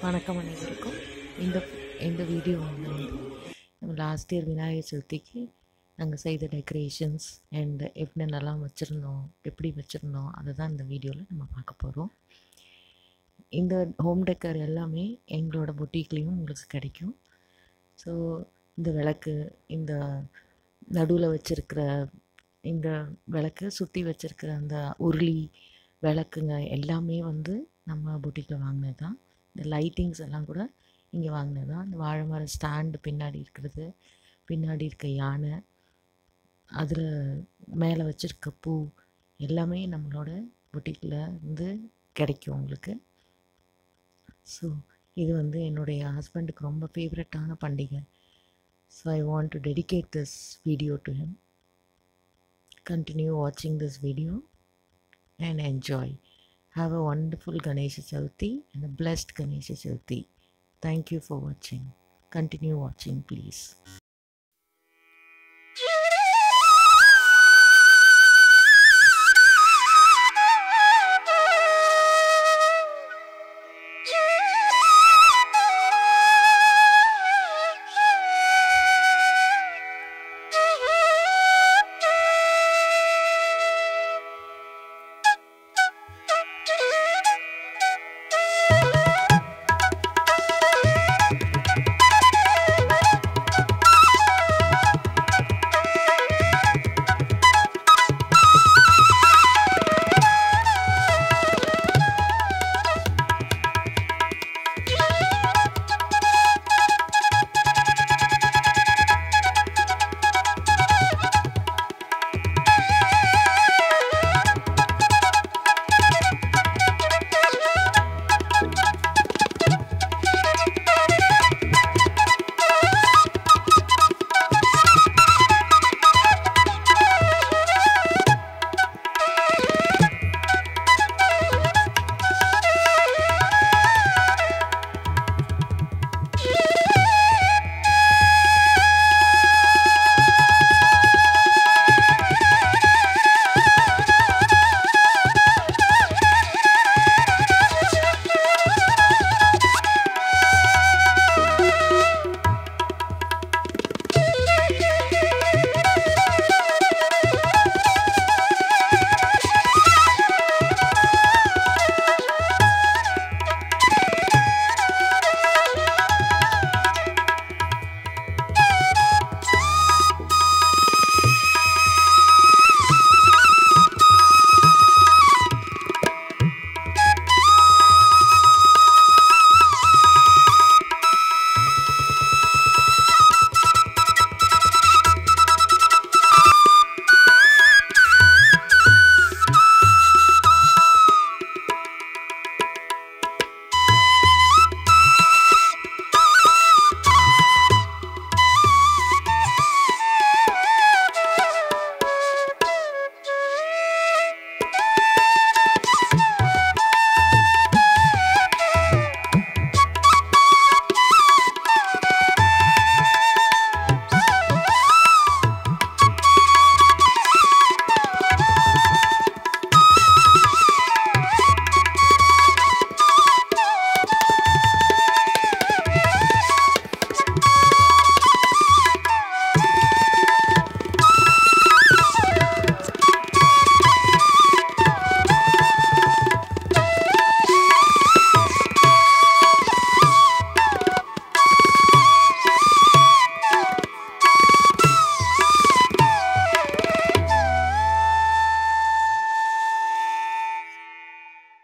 வணக்கம் அனைவருக்கும். இந்த இந்த வீடியோ வந்து நம்ம லாஸ்ட் இயர் விநாயகர் சதுர்த்திக்கு நாங்கள் செய்த டெக்கரேஷன்ஸ் அண்ட் என்னென்னலாம் எப்படி வச்சுருந்தோம் அதை தான் இந்த வீடியோவில் நம்ம பார்க்க போகிறோம். இந்த ஹோம் டெக்கர் எல்லாமே எங்களோட பொட்டிக்லேயும் உங்களுக்கு கிடைக்கும். ஸோ இந்த விளக்கு, இந்த நடுவில் வச்சுருக்கிற இந்த விளக்கு, சுற்றி வச்சுருக்கிற அந்த உருளி விளக்குங்க எல்லாமே வந்து நம்ம பொட்டிக்கில் வாங்கினது தான். இந்த லைட்டிங்ஸ் எல்லாம் கூட இங்கே வாங்கினது தான். இந்த வாழை மரம் ஸ்டாண்டு பின்னாடி இருக்கிறது, பின்னாடி இருக்க யானை, அதில் மேலே வச்சுருக்க பூ எல்லாமே நம்மளோட பொட்டிக்கில் இருந்து கிடைக்கும் உங்களுக்கு. ஸோ இது வந்து என்னுடைய ஹஸ்பண்டுக்கு ரொம்ப ஃபேவரட்டான பண்டிகை. So I want to dedicate this video to him. Continue watching this video and enjoy. Have a wonderful Ganesha Chaturthi and a blessed Ganesha Chaturthi. Thank you for watching. Continue watching, please.